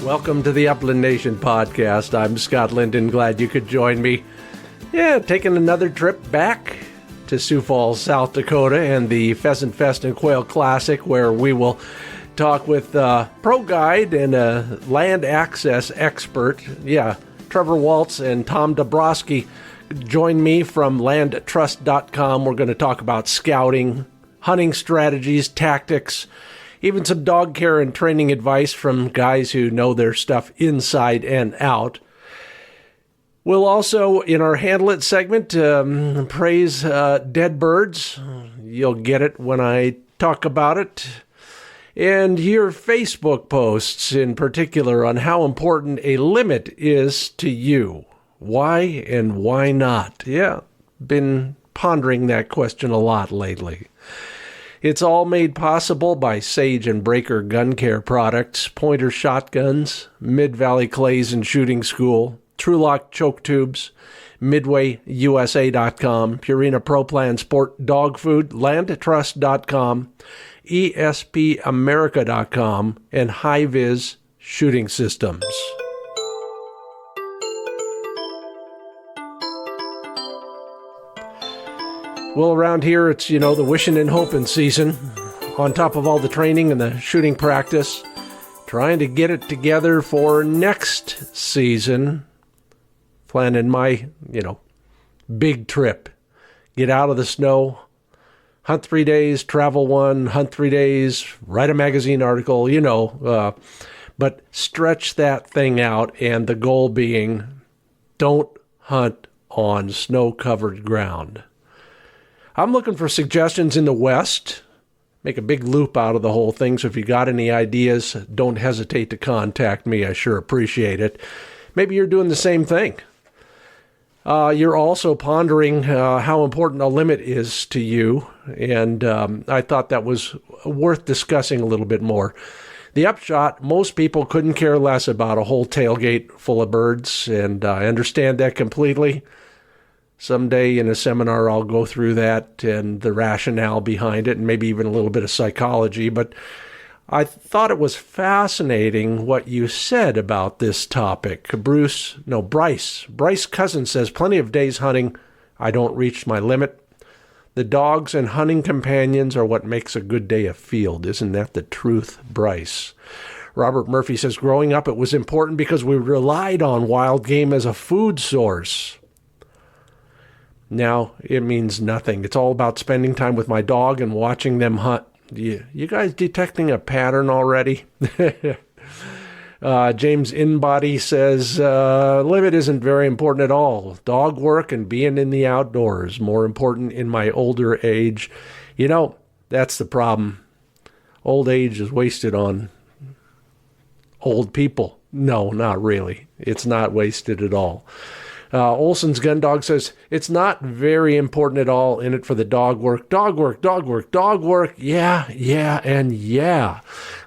Welcome to the Upland Nation podcast. I'm Scott Linden. Glad you could join me. Yeah, taking another trip back to Sioux Falls, South Dakota, and the Pheasant Fest and Quail Classic, where we will talk with a pro guide and a land access expert. Yeah, Trevor Walz and Tom Dombroski join me from landtrust.com. We're going to talk about scouting, hunting strategies, tactics, even some dog care and training advice from guys who know their stuff inside and out. We'll also, in our Handle It segment, praise dead birds. You'll get it when I talk about it. And your Facebook posts in particular on how important a limit is to you. Why and why not? Yeah, been pondering that question a lot lately. It's all made possible by Sage and Breaker Gun Care products, Pointer Shotguns, Mid-Valley Clays and Shooting School, TrulockChokes tubes, MidwayUSA.com, Purina Pro Plan Sport Dog Food, LandTrust.com, ESPAmerica.com, and HiViz Shooting Systems. Well, around here, it's, the wishing and hoping season. On top of all the training and the shooting practice, trying to get it together for next season. Planning my, big trip. Get out of the snow, hunt 3 days, travel 1, hunt 3 days, write a magazine article, but stretch that thing out, and the goal being, don't hunt on snow-covered ground. I'm looking for suggestions in the West. Make a big loop out of the whole thing, so if you got any ideas, don't hesitate to contact me. I sure appreciate it. Maybe you're doing the same thing. You're also pondering how important a limit is to you, and I thought that was worth discussing a little bit more. The upshot, most people couldn't care less about a whole tailgate full of birds, and I understand that completely. Someday in a seminar, I'll go through that and the rationale behind it, and maybe even a little bit of psychology. But I thought it was fascinating what you said about this topic. Bryce Cousin says, plenty of days hunting, I don't reach my limit. The dogs and hunting companions are what makes a good day a field. Isn't that the truth, Bryce? Robert Murphy says, growing up, it was important because we relied on wild game as a food source. Now, it means nothing. It's all about spending time with my dog and watching them hunt. You guys detecting a pattern already? James Inbody says, limit isn't very important at all. Dog work and being in the outdoors, more important in my older age. That's the problem. Old age is wasted on old people. No, not really. It's not wasted at all. Olson's Gun Dog says, it's not very important at all in it for the dog work. Dog work. Yeah, and yeah.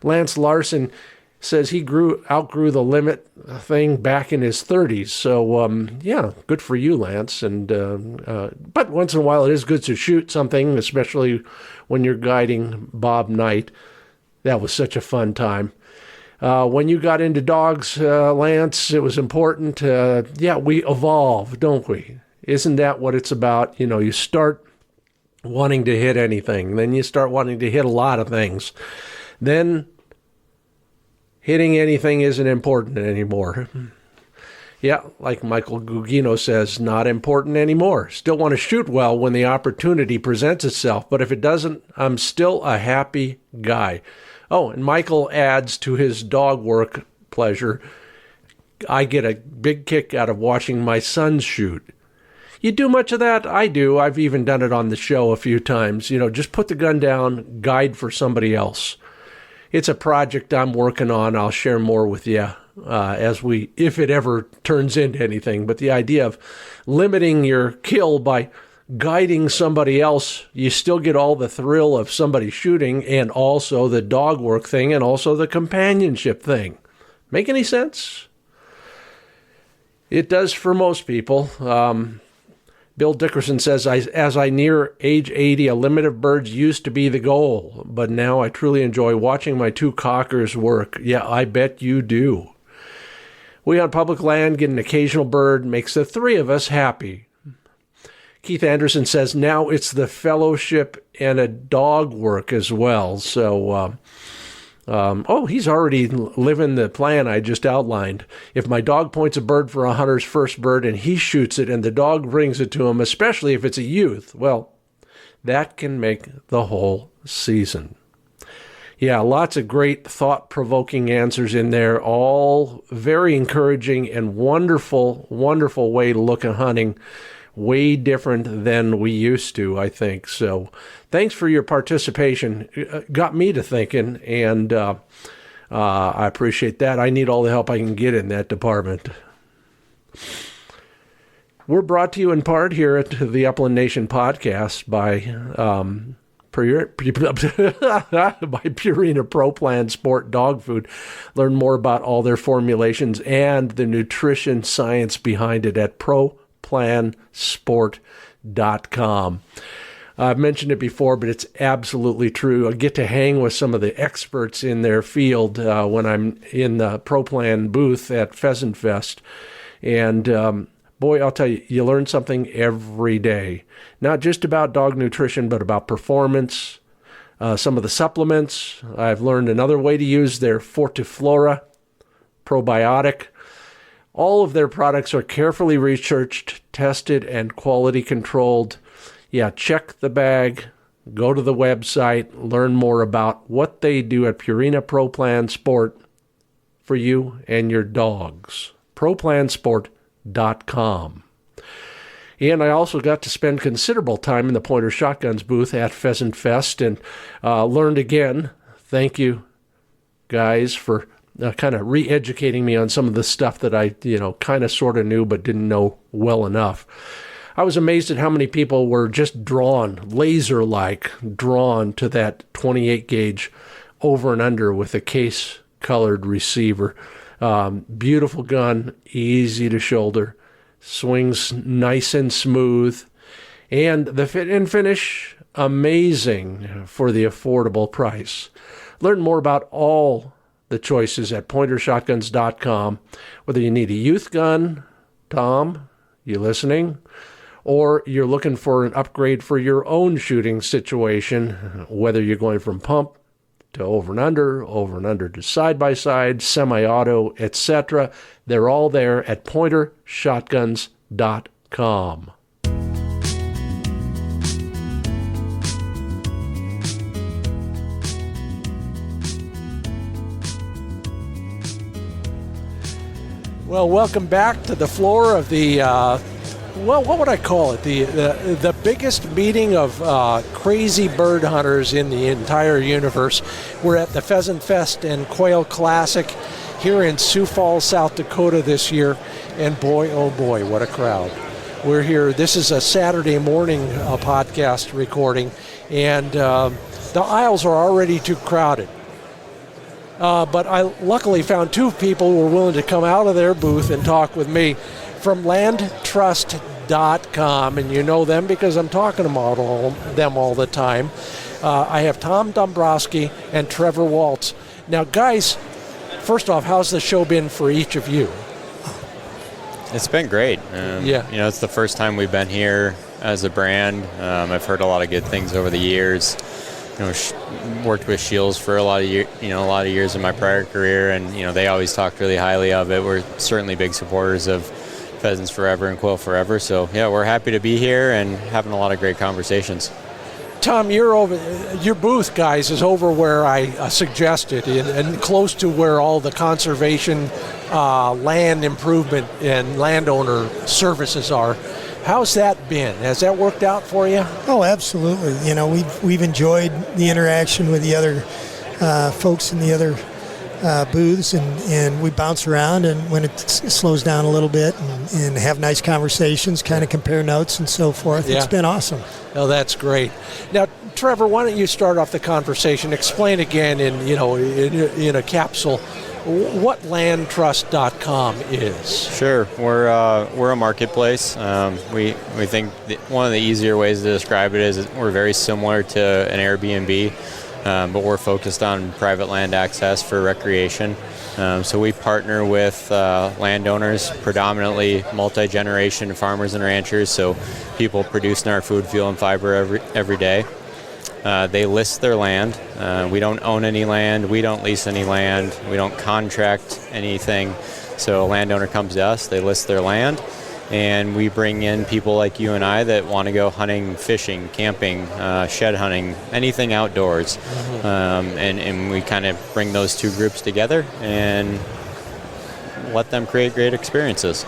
Lance Larson says he outgrew the limit thing back in his 30s. So, yeah, good for you, Lance. And but once in a while it is good to shoot something, especially when you're guiding Bob Knight. That was such a fun time. When you got into dogs, Lance, it was important. We evolve, don't we? Isn't that what it's about? You start wanting to hit anything. Then you start wanting to hit a lot of things. Then hitting anything isn't important anymore. Yeah, like Michael Gugino says, not important anymore. Still want to shoot well when the opportunity presents itself. But if it doesn't, I'm still a happy guy. Oh, and Michael adds to his dog work pleasure, I get a big kick out of watching my sons shoot. You do much of that? I do. I've even done it on the show a few times. Just put the gun down, guide for somebody else. It's a project I'm working on. I'll share more with you if it ever turns into anything. But the idea of limiting your kill by guiding somebody else, you still get all the thrill of somebody shooting and also the dog work thing and also the companionship thing. Make any sense? It does for most people. Bill Dickerson says, as I near age 80, a limit of birds used to be the goal, but now I truly enjoy watching my two cockers work. Yeah, I bet you do. We on public land get an occasional bird, makes the three of us happy. Keith Anderson says now it's the fellowship and a dog work as well. So, he's already living the plan I just outlined. If my dog points a bird for a hunter's first bird and he shoots it and the dog brings it to him, especially if it's a youth, well, that can make the whole season. Yeah, lots of great thought-provoking answers in there, all very encouraging and wonderful, wonderful way to look at hunting. Way different than we used to, I think. So thanks for your participation. It got me to thinking, and I appreciate that. I need all the help I can get in that department. We're brought to you in part here at the Upland Nation podcast by Purina Pro Plan Sport dog food. Learn more about all their formulations and the nutrition science behind it at ProPlansport.com. I've mentioned it before, but it's absolutely true. I get to hang with some of the experts in their field when I'm in the Pro Plan booth at Pheasant Fest. And boy, I'll tell you, you learn something every day. Not just about dog nutrition, but about performance, some of the supplements. I've learned another way to use their Fortiflora probiotic. All of their products are carefully researched, tested, and quality controlled. Yeah, check the bag, go to the website, learn more about what they do at Purina Pro Plan Sport for you and your dogs. ProPlansport.com. And I also got to spend considerable time in the Pointer Shotguns booth at Pheasant Fest and learned again. Thank you, guys, for kind of re-educating me on some of the stuff that I, kind of sort of knew but didn't know well enough. I was amazed at how many people were just laser-like drawn to that 28 gauge over and under with a case-colored receiver. Beautiful gun, easy to shoulder, swings nice and smooth, and the fit and finish, amazing for the affordable price. Learn more about all the choices at pointershotguns.com. Whether you need a youth gun, Tom, you listening? Or you're looking for an upgrade for your own shooting situation, whether you're going from pump to over and under to side-by-side, semi-auto, etc. They're all there at pointershotguns.com. Well, welcome back to the floor of the, what would I call it? The biggest meeting of crazy bird hunters in the entire universe. We're at the Pheasant Fest and Quail Classic here in Sioux Falls, South Dakota this year. And boy, oh boy, what a crowd. We're here. This is a Saturday morning podcast recording, and the aisles are already too crowded. But I luckily found two people who were willing to come out of their booth and talk with me from landtrust.com, and you know them because I'm talking about them all the time. I have Tom Dombroski and Trevor Walz. Now, guys, first off, how's the show been for each of you? It's been great. It's the first time we've been here as a brand. I've heard a lot of good things over the years. Worked with Shields for a lot of years in my prior career, and they always talked really highly of it. We're certainly big supporters of Pheasants Forever and Quail Forever. So yeah, we're happy to be here and having a lot of great conversations. Tom, your booth, guys, is over where I suggested, and close to where all the conservation, land improvement, and landowner services are. How's that been? Has that worked out for you? Oh, absolutely. We've enjoyed the interaction with the other folks in the other booths, and we bounce around, and when it slows down a little bit, and have nice conversations, kind of compare notes and so forth. Yeah. It's been awesome. Oh, that's great. Now, Trevor, why don't you start off the conversation? Explain again in a capsule what landtrust.com is. Sure. We're a marketplace. We think one of the easier ways to describe it is we're very similar to an Airbnb. but we're focused on private land access for recreation. So we partner with landowners, predominantly multi-generation farmers and ranchers, so people producing our food, fuel, and fiber every day. They list their land. We don't own any land. We don't lease any land. We don't contract anything. So a landowner comes to us, they list their land, and we bring in people like you and I that want to go hunting, fishing, camping, shed hunting, anything outdoors. And we kind of bring those two groups together and let them create great experiences.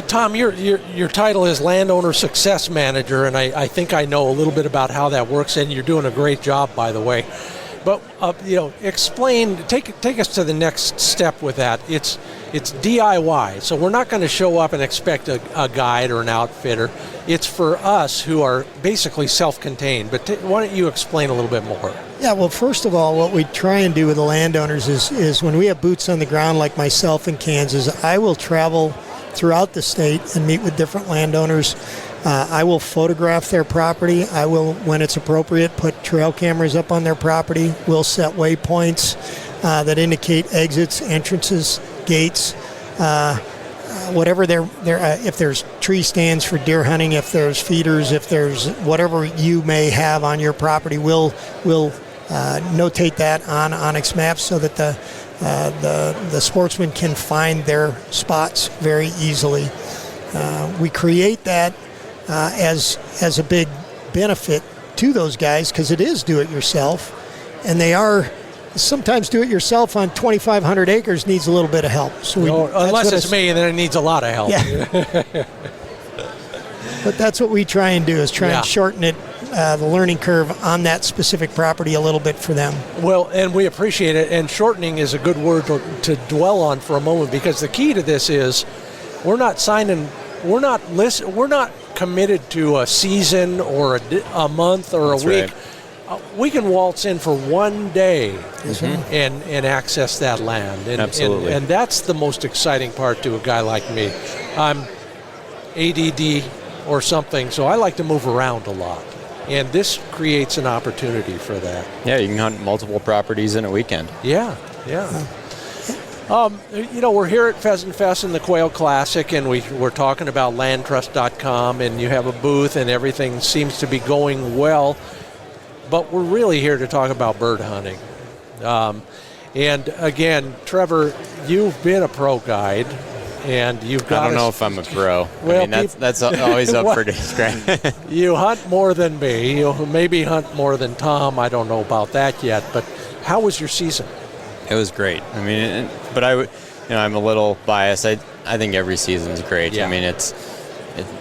Tom, your title is Landowner Success Manager, and I think I know a little bit about how that works, and you're doing a great job, by the way. But explain, take us to the next step with that. It's DIY, so we're not going to show up and expect a guide or an outfitter. It's for us who are basically self-contained. But why don't you explain a little bit more? Yeah, well, first of all, what we try and do with the landowners is when we have boots on the ground like myself in Kansas, I will travel throughout the state and meet with different landowners. I will photograph their property. I will, when it's appropriate, put trail cameras up on their property. We'll set waypoints that indicate exits, entrances, gates, whatever if there's tree stands for deer hunting, if there's feeders, if there's whatever you may have on your property, we'll notate that on Onyx Maps so that the sportsman can find their spots very easily. We create that as a big benefit to those guys because it is do-it-yourself, and they are sometimes do-it-yourself on 2,500 acres needs a little bit of help. So unless it's me, then it needs a lot of help. Yeah. But that's what we try and do is try and shorten it, the learning curve on that specific property a little bit for them. Well, and we appreciate it, and shortening is a good word to dwell on for a moment, because the key to this is we're not committed to a season or a month or That's a week. Right. We can waltz in for one day and access that land. Absolutely. And that's the most exciting part to a guy like me. I'm ADD or something, so I like to move around a lot. And this creates an opportunity for that. Yeah, you can hunt multiple properties in a weekend. Yeah. We're here at Pheasant Fest and the Quail Classic, and we're talking about landtrust.com, and you have a booth, and everything seems to be going well. But we're really here to talk about bird hunting. And again, Trevor, you've been a pro guide, and you've got. I don't know if I'm a pro. Well, I mean, that's always up for discussion. You hunt more than me. You maybe hunt more than Tom. I don't know about that yet. But how was your season? It was great. I mean, but I'm a little biased. I think every season's great. Yeah. I mean,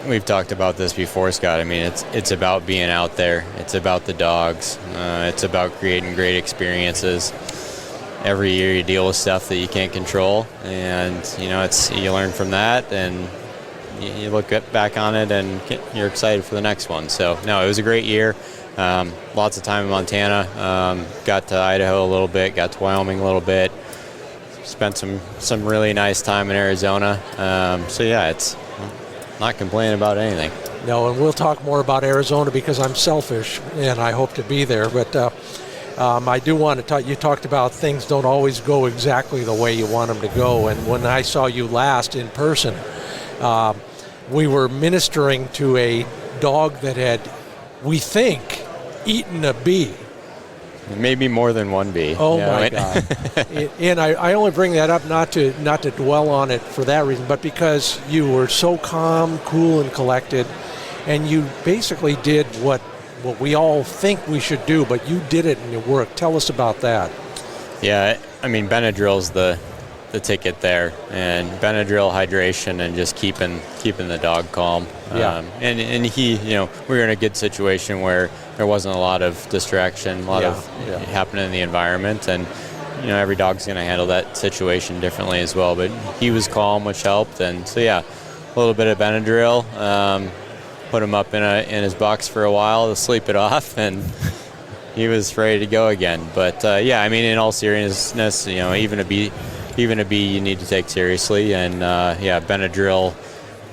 we've talked about this before, Scott. I mean, it's about being out there. It's about the dogs. It's about creating great experiences. Every year you deal with stuff that you can't control, and you learn from that, and you look back on it, and you're excited for the next one. So no, it was a great year. Lots of time in Montana. Got to Idaho a little bit. Got to Wyoming a little bit. Spent some really nice time in Arizona. So yeah, it's not complaining about anything. No, and we'll talk more about Arizona because I'm selfish and I hope to be there. But I do want to talk. You talked about things don't always go exactly the way you want them to go. And when I saw you last in person, we were ministering to a dog that had, we think, eaten a bee. Maybe more than one bee. Oh my God! And I only bring that up not to dwell on it for that reason, but because you were so calm, cool, and collected, and you basically did what we all think we should do, but you did it and it worked. Tell us about that. Yeah, I mean, Benadryl's the ticket there, and Benadryl, hydration, and just keeping the dog calm. Yeah. And he, we were in a good situation where there wasn't a lot of distraction, a lot of happening in the environment, and every dog's going to handle that situation differently as well. But he was calm, which helped, and so a little bit of Benadryl, put him up in his box for a while to sleep it off, and he was ready to go again. But I mean, in all seriousness, even a bee you need to take seriously, and Benadryl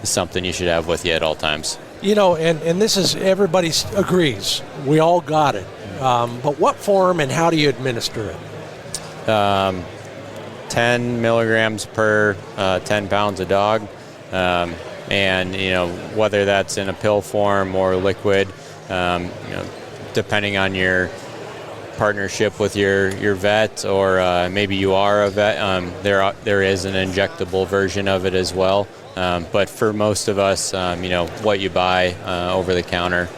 is something you should have with you at all times. And this is, everybody agrees. We all got it. But what form and how do you administer it? 10 milligrams per 10 pounds of dog. And, whether that's in a pill form or liquid, depending on your partnership with your vet, or maybe you are a vet, there is an injectable version of it as well. But for most of us, what you buy over the counter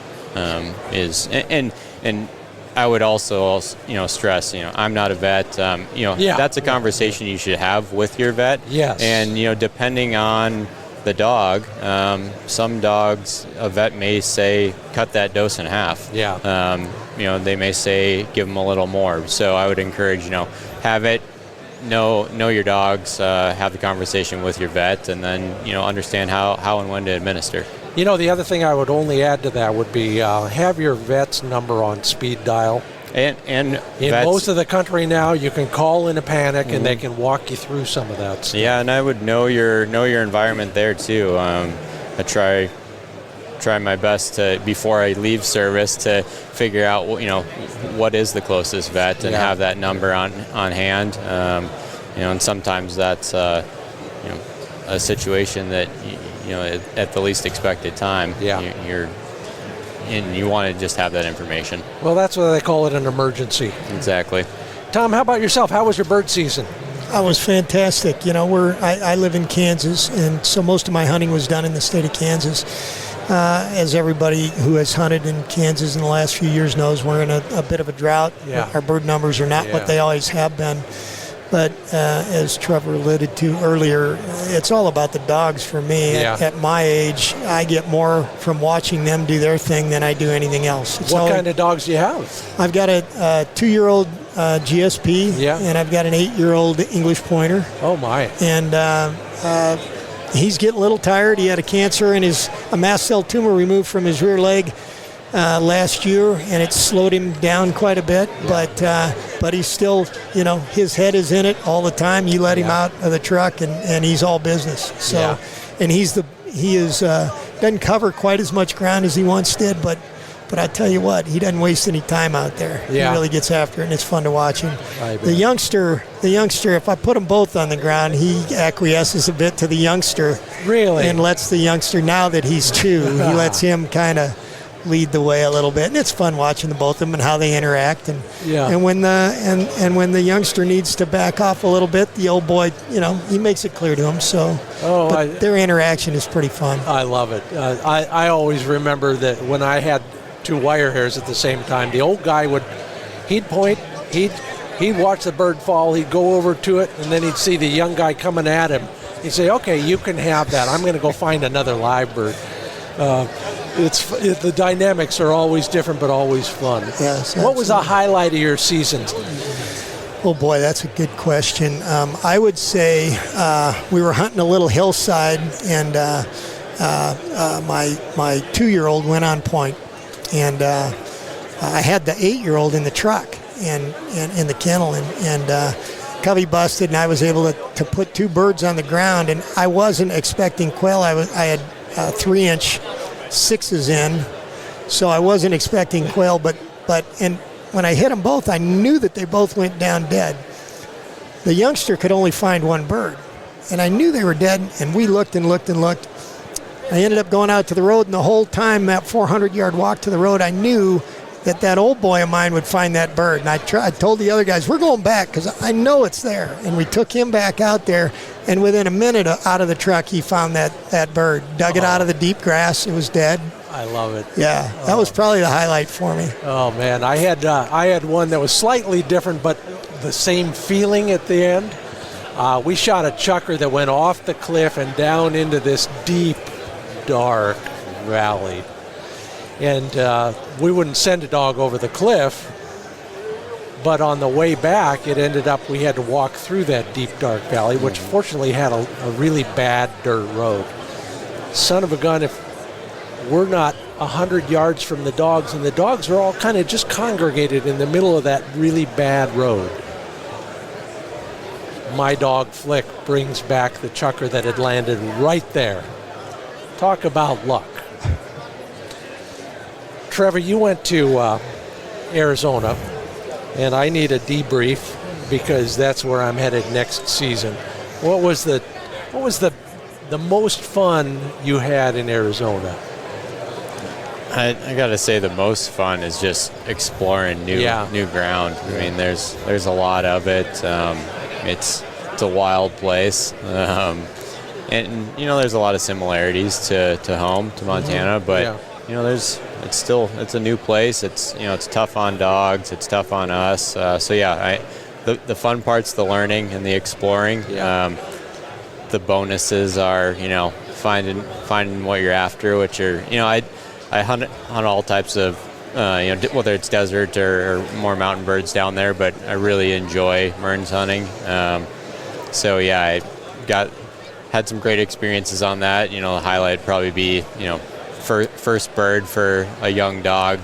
is, and I would also stress, I'm not a vet. That's a conversation you should have with your vet. Yes. And depending on the dog, some dogs, a vet may say cut that dose in half. Yeah. They may say give them a little more. So I would encourage, have it, know your dogs, have the conversation with your vet, and then understand how and when to administer. The other thing I would only add to that would be have your vet's number on speed dial. And in vets, most of the country now, you can call in a panic, and they can walk you through some of that stuff. Yeah, and I would know your environment there too. I try my best to, before I leave service, to figure out what is the closest vet and have that number on hand. And sometimes that's a situation that at the least expected time. And you want to just have that information. Well, that's why they call it an emergency. Exactly. Tom, how about yourself? How was your bird season? I was fantastic. I live in Kansas, and so most of my hunting was done in the state of Kansas. As everybody who has hunted in Kansas in the last few years knows, we're in a bit of a drought. Yeah. Our bird numbers are not what they always have been. But as Trevor alluded to earlier, it's all about the dogs for me. Yeah. At my age, I get more from watching them do their thing than I do anything else. What kind of dogs do you have? I've got a 2-year-old GSP, and I've got an 8-year-old English pointer. Oh, my. And he's getting a little tired. He had a cancer and a mast cell tumor removed from his rear leg last year, and it slowed him down quite a bit. But he's still, his head is in it all the time. You let him out of the truck, and he's all business. So, and he doesn't cover quite as much ground as he once did, but I tell you what, he doesn't waste any time out there. Yeah. He really gets after it, and it's fun to watch him. The youngster, if I put them both on the ground, he acquiesces a bit to the youngster. Really? And lets the youngster, now that he's 2, he lets him kind of lead the way a little bit, and it's fun watching the both of them and how they interact. And when the youngster needs to back off a little bit, the old boy, he makes it clear to him. So, their interaction is pretty fun. I love it. I always remember that when I had 2 wire hairs at the same time, the old guy he'd point, he'd watch the bird fall, he'd go over to it, and then he'd see the young guy coming at him. He'd say, "Okay, you can have that. I'm going to go find another live bird." The dynamics are always different, but always fun. Yes. What was the highlight of your season? Oh boy, that's a good question. I would say we were hunting a little hillside, and my 2-year-old went on point, and I had the 8-year-old in the truck and in the kennel, and Covey busted, and I was able to put 2 birds on the ground, and I wasn't expecting quail. I had 3-inch 6s in, so I wasn't expecting quail, but when I hit them both, I knew that they both went down dead. The youngster could only find 1 bird, and I knew they were dead, and we looked and looked and looked. I ended up going out to the road, and the whole time, that 400-yard walk to the road, I knew that old boy of mine would find that bird. And I told the other guys, we're going back because I know it's there. And we took him back out there, and within a minute out of the truck, he found that bird. Dug it out of the deep grass. It was dead. I love it. Yeah, that was probably the highlight for me. Oh, man. I had one that was slightly different, but the same feeling at the end. We shot a chucker that went off the cliff and down into this deep, dark valley. And we wouldn't send a dog over the cliff, but on the way back, it ended up we had to walk through that deep, dark valley, which fortunately had a really bad dirt road. Son of a gun, if we're not 100 yards from the dogs, and the dogs are all kind of just congregated in the middle of that really bad road. My dog, Flick, brings back the chucker that had landed right there. Talk about luck. Trevor, you went to Arizona, and I need a debrief because that's where I'm headed next season. What was the most fun you had in Arizona? I gotta say the most fun is just exploring new ground. I mean, there's a lot of it. It's a wild place, and there's a lot of similarities to home, to Montana. But it's a new place. It's tough on dogs. It's tough on us. The fun part's the learning and the exploring. The bonuses are finding what you're after, which are I hunt all types of, whether it's desert or more mountain birds down there, but I really enjoy Merns hunting. I had some great experiences on that. The highlight would probably be, first bird for a young dog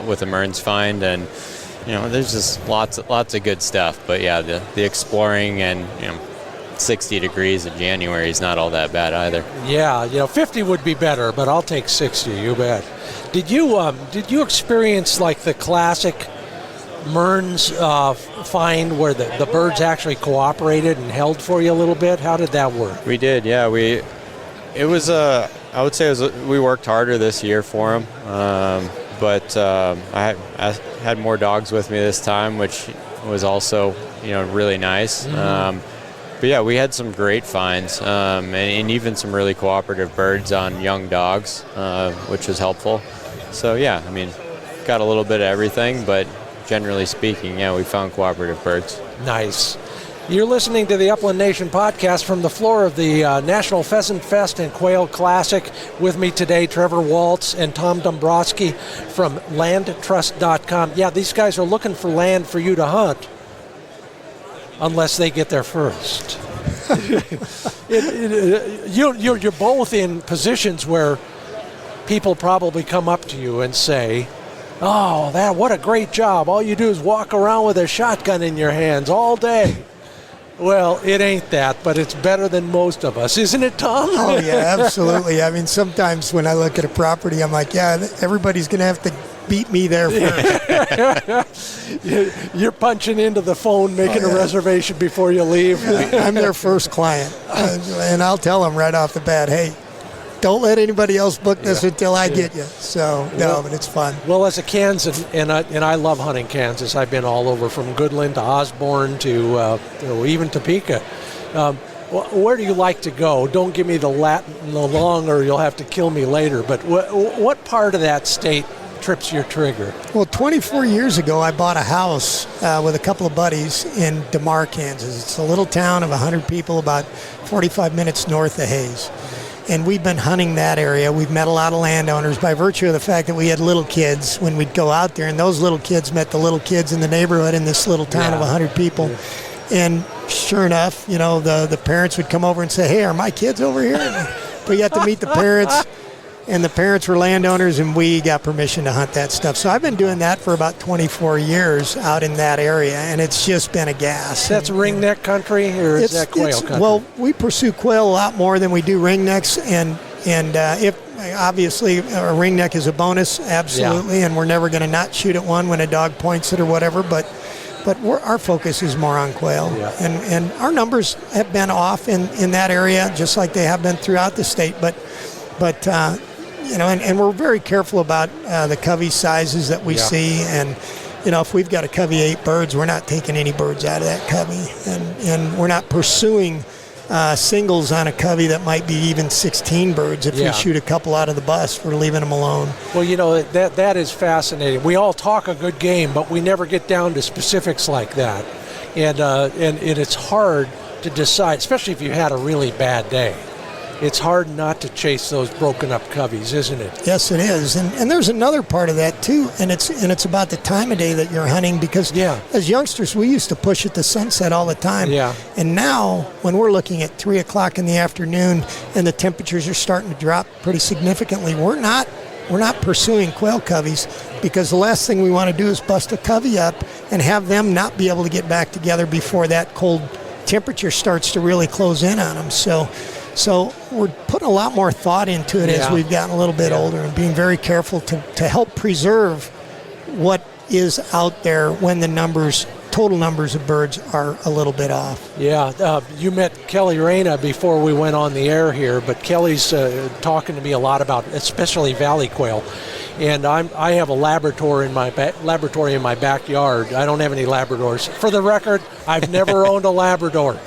with a Merns find, and there's just lots of good stuff. But the exploring and 60 degrees in January is not all that bad either. 50 would be better, but I'll take 60, you bet. Did you experience like the classic Merns find where the birds actually cooperated and held for you a little bit? How did that work? We did, yeah. We worked harder this year for them, but I had more dogs with me this time, which was also really nice. But we had some great finds, and even some really cooperative birds on young dogs, which was helpful. So got a little bit of everything, but generally speaking, we found cooperative birds. Nice. You're listening to the Upland Nation podcast from the floor of the National Pheasant Fest and Quail Classic. With me today, Trevor Walz and Tom Dombroski from landtrust.com. Yeah, these guys are looking for land for you to hunt, unless they get there first. You're both in positions where people probably come up to you and say, "Oh, what a great job. All you do is walk around with a shotgun in your hands all day." Well, it ain't that, but it's better than most of us, isn't it, Tom? Oh, yeah, absolutely. I mean, sometimes when I look at a property, I'm like, everybody's going to have to beat me there first. You're punching into the phone, making a reservation before you leave. I'm their first client, and I'll tell them right off the bat, hey, don't let anybody else book this until I get you. So, but it's fun. Well, as a Kansan, and I love hunting Kansas. I've been all over from Goodland to Osborne to even Topeka. Where do you like to go? Don't give me the long, or you'll have to kill me later. But what part of that state trips your trigger? Well, 24 years ago, I bought a house with a couple of buddies in DeMar, Kansas. It's a little town of 100 people, about 45 minutes north of Hays. And we've been hunting that area. We've met a lot of landowners by virtue of the fact that we had little kids when we'd go out there, and those little kids met the little kids in the neighborhood in this little town of 100 people. And sure enough, the parents would come over and say, "Hey, are my kids over here?" But you have to meet the parents, and the parents were landowners, and we got permission to hunt that stuff. So I've been doing that for about 24 years out in that area, and it's just been a gas. That's ringneck country, or is that quail country? Well, we pursue quail a lot more than we do ringnecks, and if obviously a ringneck is a bonus, absolutely, and we're never going to not shoot at one when a dog points it or whatever, but our focus is more on quail, and our numbers have been off in that area, just like they have been throughout the state, but and we're very careful about the covey sizes that we see, and if we've got a covey 8 birds, we're not taking any birds out of that covey, and we're not pursuing singles on a covey that might be even 16 birds. If we shoot a couple out of the bus, we're leaving them alone. Well, that is fascinating. We all talk a good game, but we never get down to specifics like that, and it's hard to decide, especially if you had a really bad day. It's hard not to chase those broken up coveys, isn't it? Yes, it is. And there's another part of that too, and it's about the time of day that you're hunting, because as youngsters we used to push at the sunset all the time. Yeah. And now when we're looking at 3 o'clock in the afternoon and the temperatures are starting to drop pretty significantly, we're not pursuing quail coveys, because the last thing we want to do is bust a covey up and have them not be able to get back together before that cold temperature starts to really close in on them. So we're putting a lot more thought into it as we've gotten a little bit older, and being very careful to help preserve what is out there when the total numbers of birds are a little bit off. Yeah, you met Kelly Reyna before we went on the air here, but Kelly's talking to me a lot about especially valley quail. And I have a laboratory in my backyard. I don't have any Labradors. For the record, I've never owned a Labrador.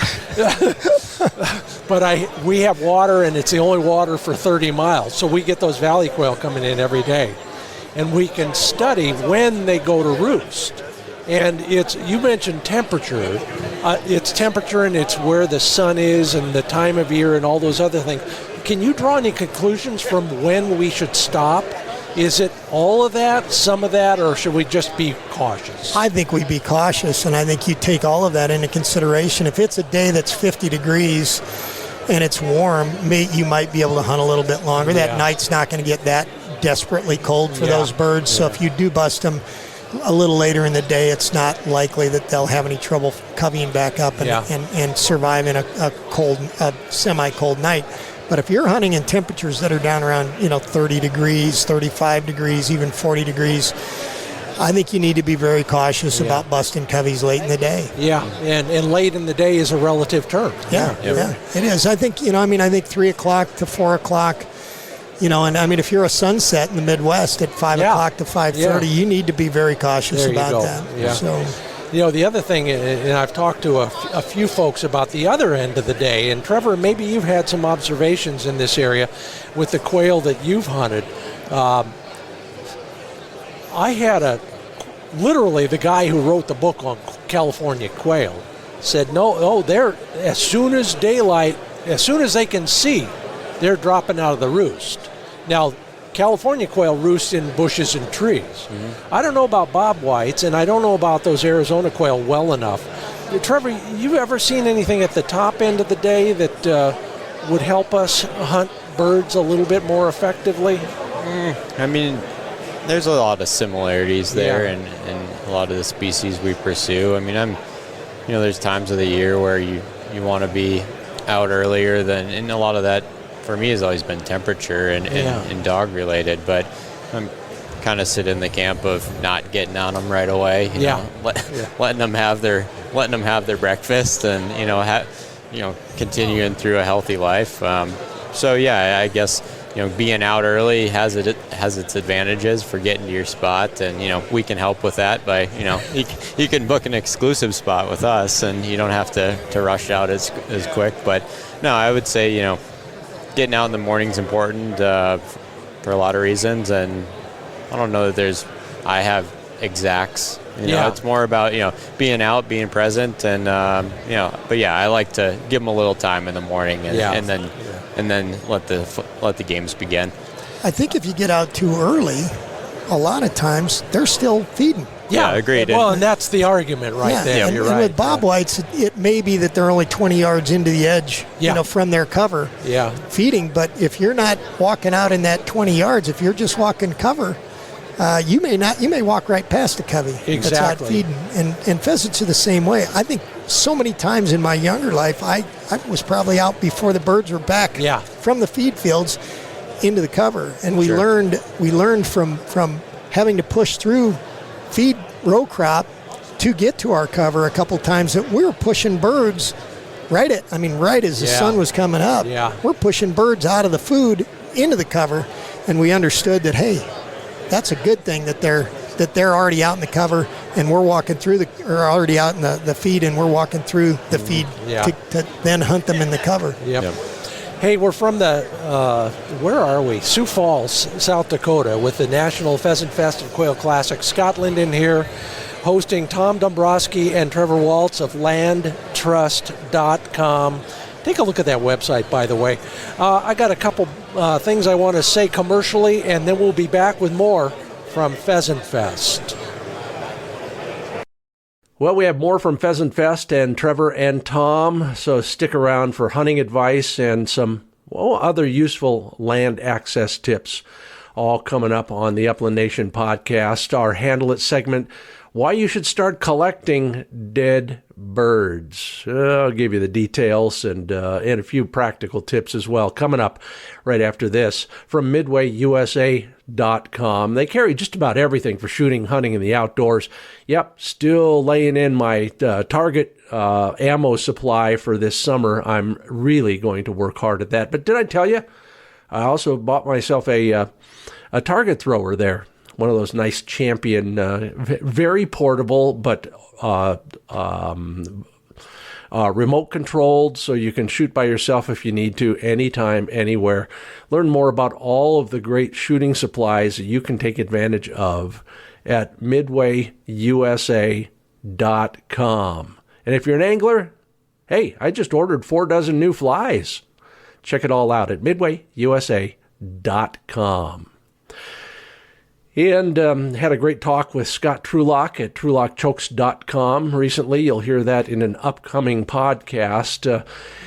But we have water, and it's the only water for 30 miles. So we get those valley quail coming in every day. And we can study when they go to roost. And you mentioned temperature. It's temperature, and it's where the sun is and the time of year and all those other things. Can you draw any conclusions from when we should stop? Is it all of that, some of that, or should we just be cautious? I think we be cautious, and I think you take all of that into consideration. If it's a day that's 50 degrees and it's warm, you might be able to hunt a little bit longer. Yeah. That night's not going to get that desperately cold for those birds. So if you do bust them a little later in the day, it's not likely that they'll have any trouble coveying back up and surviving a semi-cold night. But if you're hunting in temperatures that are down around 30 degrees, 35 degrees, even 40 degrees, I think you need to be very cautious about busting coveys late in the day. Yeah, and late in the day is a relative term. Yeah, it is. I think, I think 3 o'clock to 4 o'clock, and if you're a sunset in the Midwest at 5 o'clock to 5:30, you need to be very cautious about that. Yeah. So. The other thing, and I've talked to a few folks about the other end of the day, and Trevor, maybe you've had some observations in this area with the quail that you've hunted. I had literally the guy who wrote the book on California quail said, they're, as soon as daylight, as soon as they can see, they're dropping out of the roost. Now, California quail roost in bushes and trees. Mm-hmm. I don't know about bobwhites, and I don't know about those Arizona quail well enough. Trevor, you ever seen anything at the top end of the day that would help us hunt birds a little bit more effectively? There's a lot of similarities there in a lot of the species we pursue. There's times of the year where you want to be out earlier and a lot of that for me has always been temperature and dog related, but I'm kind of sit in the camp of not getting on them right away. Letting them have their breakfast and continuing through a healthy life. I guess being out early has its advantages for getting to your spot, and we can help with that by you can book an exclusive spot with us, and you don't have to rush out as quick. But no, I would say getting out in the morning is important for a lot of reasons, and I don't know that I have exacts. It's more about being out, being present, and But I like to give them a little time in the morning, and then let the games begin. I think if you get out too early, a lot of times they're still feeding. Yeah, agreed. Well, and that's the argument right there. You're right. With bobwhites, it may be that they're only 20 yards into the edge, from their cover, feeding. But if you're not walking out in that 20 yards, if you're just walking cover, you may walk right past the covey that's out feeding. And pheasants are the same way. I think so many times in my younger life, I was probably out before the birds were back from the feed fields into the cover, and we learned from having to push through feed row crop to get to our cover a couple times that we were pushing birds right as the sun was coming up. We're pushing birds out of the food into the cover, and we understood that, hey, that's a good thing that they're already out in the cover, and we're walking through already out in the feed, and we're walking through the feed to then hunt them in the cover. Yep. Hey, we're from where are we? Sioux Falls, South Dakota, with the National Pheasant Fest and Quail Classic. Scott Linden here, hosting Tom Dombroski and Trevor Walz of landtrust.com. Take a look at that website, by the way. I got a couple things I want to say commercially, and then we'll be back with more from Pheasant Fest. Well, we have more from Pheasant Fest and Trevor and Tom, so stick around for hunting advice and some other useful land access tips, all coming up on the Upland Nation podcast. Our Handle It segment why you should start collecting dead birds. I'll give you the details and a few practical tips as well coming up right after this from MidwayUSA.com. They carry just about everything for shooting, hunting, and the outdoors. Yep, still laying in my target ammo supply for this summer. I'm really going to work hard at that. But did I tell you, I also bought myself a target thrower there. One of those nice Champion, very portable, but remote controlled, so you can shoot by yourself if you need to, anytime, anywhere. Learn more about all of the great shooting supplies you can take advantage of at MidwayUSA.com. And if you're an angler, hey, I just ordered 4 dozen new flies. Check it all out at MidwayUSA.com. And had a great talk with Scott Trulock at TrulockChokes.com recently. You'll hear that in an upcoming podcast.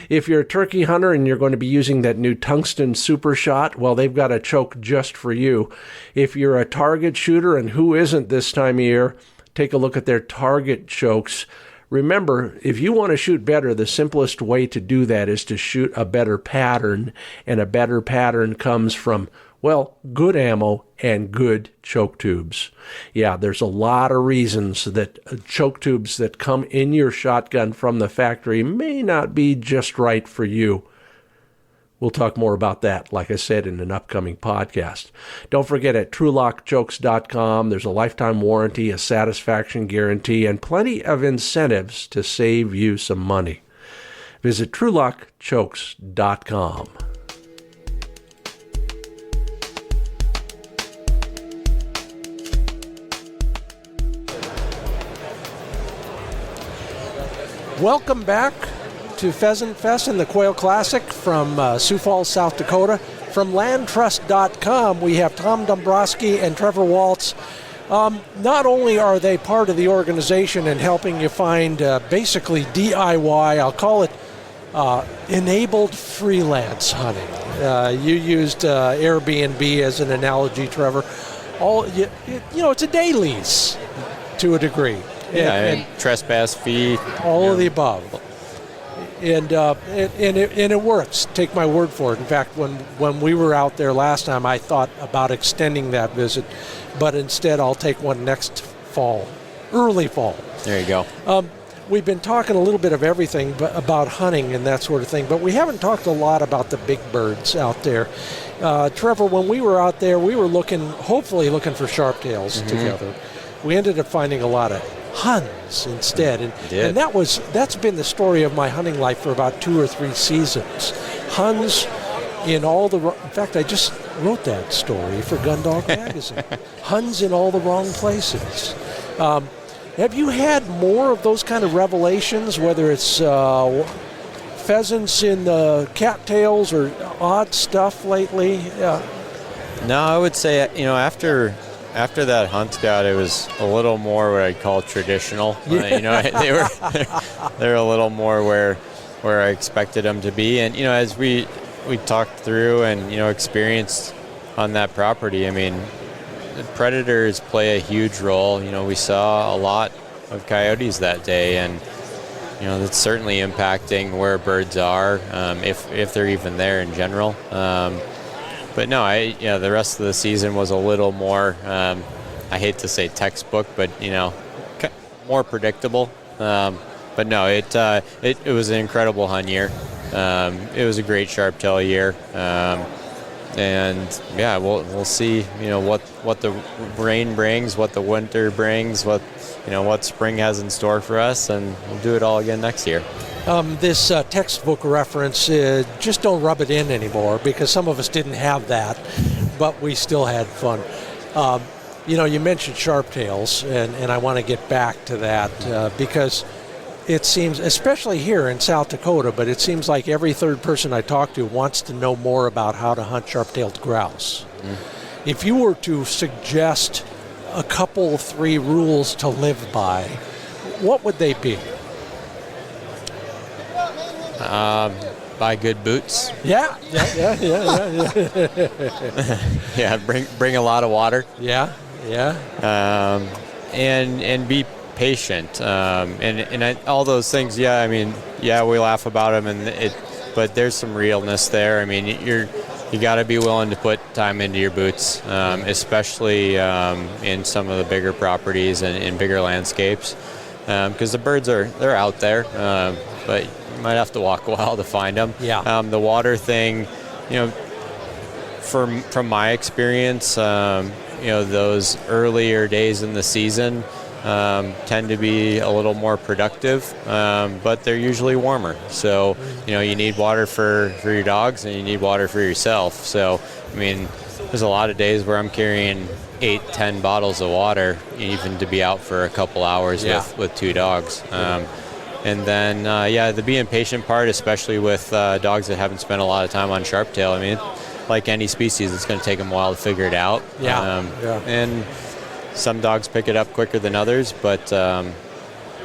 If you're a turkey hunter and you're going to be using that new tungsten super shot, well, they've got a choke just for you. If you're a target shooter, and who isn't this time of year, take a look at their target chokes. Remember, if you want to shoot better, the simplest way to do that is to shoot a better pattern, and a better pattern comes from, well, good ammo and good choke tubes. Yeah, there's a lot of reasons that choke tubes that come in your shotgun from the factory may not be just right for you. We'll talk more about that, like I said, in an upcoming podcast. Don't forget, at TrulockChokes.com, there's a lifetime warranty, a satisfaction guarantee, and plenty of incentives to save you some money. Visit TrulockChokes.com. Welcome back to Pheasant Fest and the Quail Classic from Sioux Falls, South Dakota. From landtrust.com, we have Tom Dombroski and Trevor Walz. Not only are they part of the organization and helping you find basically DIY, I'll call it enabled freelance hunting. You used Airbnb as an analogy, Trevor. It's a day lease to a degree. And trespass fee. All of the above. And it works. Take my word for it. In fact, when we were out there last time, I thought about extending that visit, but instead I'll take one next fall, early fall. There you go. We've been talking a little bit of everything about hunting and that sort of thing, but we haven't talked a lot about the big birds out there. Trevor, when we were out there, we were hopefully looking for sharptails together. We ended up finding a lot of huns instead, and that's been the story of my hunting life for about 2 or 3 seasons. Huns in fact, I just wrote that story for Gundog Magazine. Huns in all the wrong places. Have you had more of those kind of revelations, whether it's pheasants in the cattails or odd stuff lately? No, I would say, after that hunt, Scott, it was a little more what I'd call traditional. Yeah. They're a little more where I expected them to be. And as we talked through and experienced on that property, the predators play a huge role. We saw a lot of coyotes that day, and that's certainly impacting where birds are, if they're even there in general. But no, the rest of the season was a little more, I hate to say textbook, but, more predictable. But no, it was an incredible hunt year. It was a great sharptail year. And yeah, we'll see, what the rain brings, what the winter brings, what spring has in store for us, and we'll do it all again next year. This textbook reference, just don't rub it in anymore, because some of us didn't have that, but we still had fun. You mentioned sharptails, and I want to get back to that because it seems, especially here in South Dakota, but it seems like every third person I talk to wants to know more about how to hunt sharp-tailed grouse. If you were to suggest a couple, 3 rules to live by, what would they be? Buy good boots. Yeah. Yeah, bring a lot of water. Yeah. and be patient, all those things. Yeah, I mean, yeah, we laugh about them, but there's some realness there. I mean, you got to be willing to put time into your boots, especially in some of the bigger properties and in bigger landscapes, because the birds they're out there, but you might have to walk a while to find them. Yeah. The water thing, from my experience, those earlier days in the season tend to be a little more productive, but they're usually warmer. So, you need water for your dogs and you need water for yourself. So, I mean, there's a lot of days where I'm carrying 8-10 bottles of water, even to be out for a couple hours with 2 dogs. And then, the being patient part, especially with dogs that haven't spent a lot of time on sharptail. I mean, like any species, it's going to take them a while to figure it out. And some dogs pick it up quicker than others, but so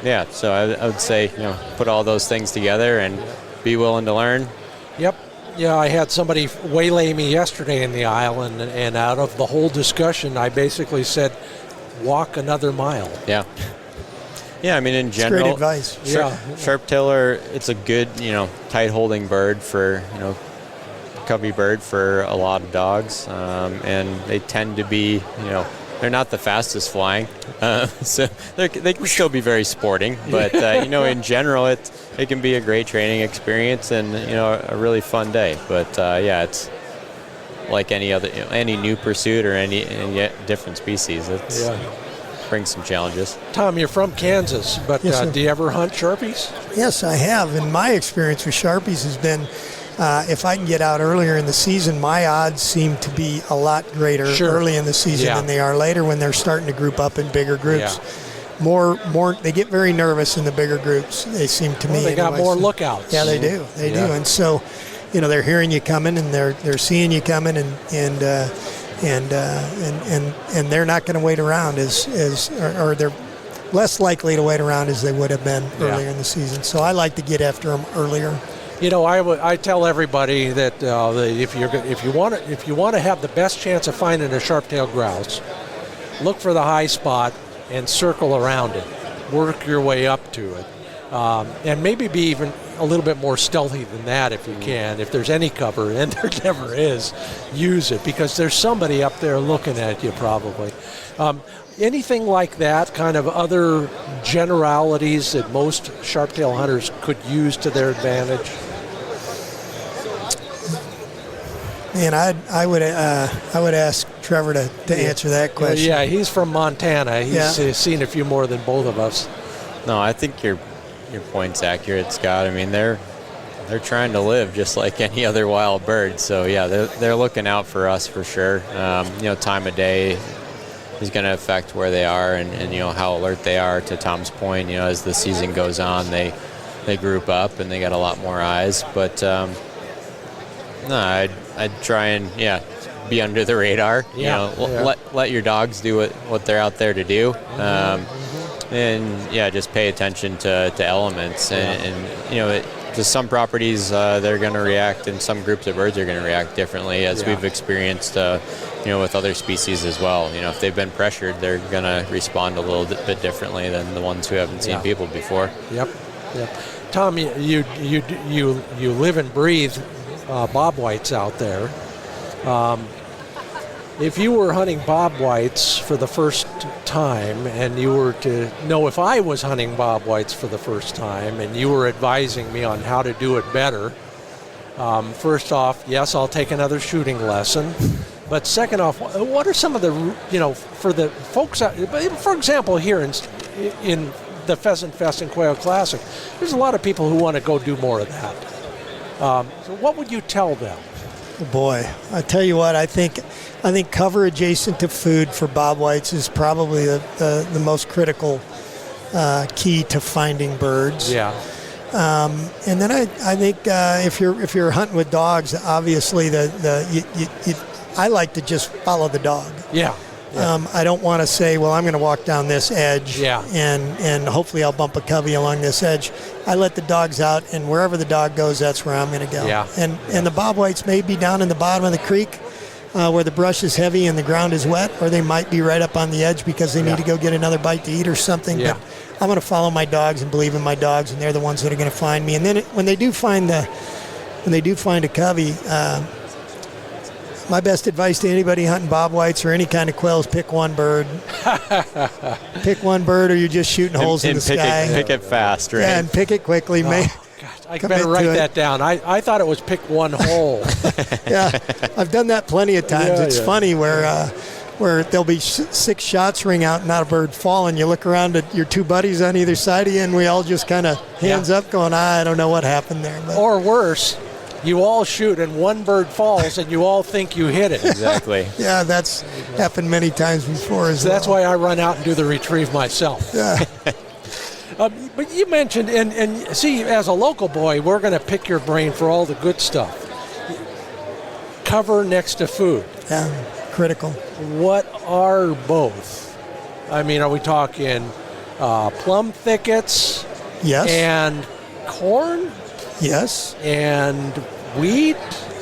I would say, put all those things together and be willing to learn. Yep. Yeah, I had somebody waylay me yesterday in the aisle, and out of the whole discussion, I basically said, walk another mile. Yeah. Yeah, I mean, in general, great advice. Sharptail, it's a good, tight holding bird for, cubby bird for a lot of dogs, and they tend to be, they're not the fastest flying, so they can still be very sporting. But in general, it can be a great training experience and a really fun day. But it's like any new pursuit or any different species. It brings some challenges. Tom, you're from Kansas, but yes, do you ever hunt Sharpies? Yes, I have. And my experience with Sharpies has been, if I can get out earlier in the season, my odds seem to be a lot greater early in the season than they are later when they're starting to group up in bigger groups. More, they get very nervous in the bigger groups, they seem to me. They got more lookouts. Yeah, they do. They do. And so, they're hearing you coming and they're seeing you coming and they're not going to wait around or they're less likely to wait around as they would have been earlier in the season. So I like to get after them earlier. I tell everybody that if you want to have the best chance of finding a sharp-tailed grouse, look for the high spot and circle around it. Work your way up to it, and maybe be even a little bit more stealthy than that if you can. If there's any cover, and there never is, use it because there's somebody up there looking at you probably. Anything like that, kind of other generalities that most sharptail hunters could use to their advantage? Man, I would ask Trevor to answer that question. Yeah, he's from Montana. He's seen a few more than both of us. No, I think your point's accurate, Scott. I mean, they're trying to live just like any other wild bird. So yeah, they're looking out for us for sure. Time of day is going to affect where they are and how alert they are. To Tom's point, as the season goes on, they group up and they got a lot more eyes. But I'd try and be under the radar. Let your dogs do what they're out there to do. And just pay attention to elements and just some properties they're going to react, and some groups of birds are going to react differently, as we've experienced with other species as well. If they've been pressured, they're going to respond a little bit differently than the ones who haven't seen people before. Yep. Tom, you live and breathe bobwhites out there. If you were hunting bobwhites for the first time, and you were to know if I was hunting bobwhites for the first time, and you were advising me on how to do it better, first off, yes, I'll take another shooting lesson. But second off, what are some of the, for the folks out, for example, here in the Pheasant Fest and Quail Classic, there's a lot of people who want to go do more of that. So what would you tell them? Boy, I tell you what, I think cover adjacent to food for bobwhites is probably the most critical key to finding birds. Yeah. And then I think if you're hunting with dogs, obviously I like to just follow the dog. Yeah. I don't want to say, well, I'm going to walk down this edge and hopefully I'll bump a covey along this edge. I let the dogs out, and wherever the dog goes, that's where I'm going to go. Yeah. And the bobwhites may be down in the bottom of the creek, where the brush is heavy and the ground is wet, or they might be right up on the edge because they need to go get another bite to eat or something. Yeah. But I'm going to follow my dogs and believe in my dogs, and they're the ones that are going to find me. And then when they do find a covey, my best advice to anybody hunting bobwhites or any kind of quail is pick one bird. Pick one bird, or you're just shooting holes in the sky. Pick it fast, right? Yeah, and pick it quickly. Gosh, I better write that down. I thought it was pick one hole. Yeah, I've done that plenty of times. It's funny where there'll be 6 shots ring out and not a bird fall, and you look around at your 2 buddies on either side of you, and we all just kind of hands up going, I don't know what happened there. But. Or worse, you all shoot and one bird falls and you all think you hit it. Exactly. Yeah, that's happened many times before as well. That's why I run out and do the retrieve myself. Yeah. But you mentioned, and see, as a local boy, we're going to pick your brain for all the good stuff. Cover next to food. Yeah, critical. What are both? I mean, are we talking plum thickets? Yes. And corn? Yes. And wheat?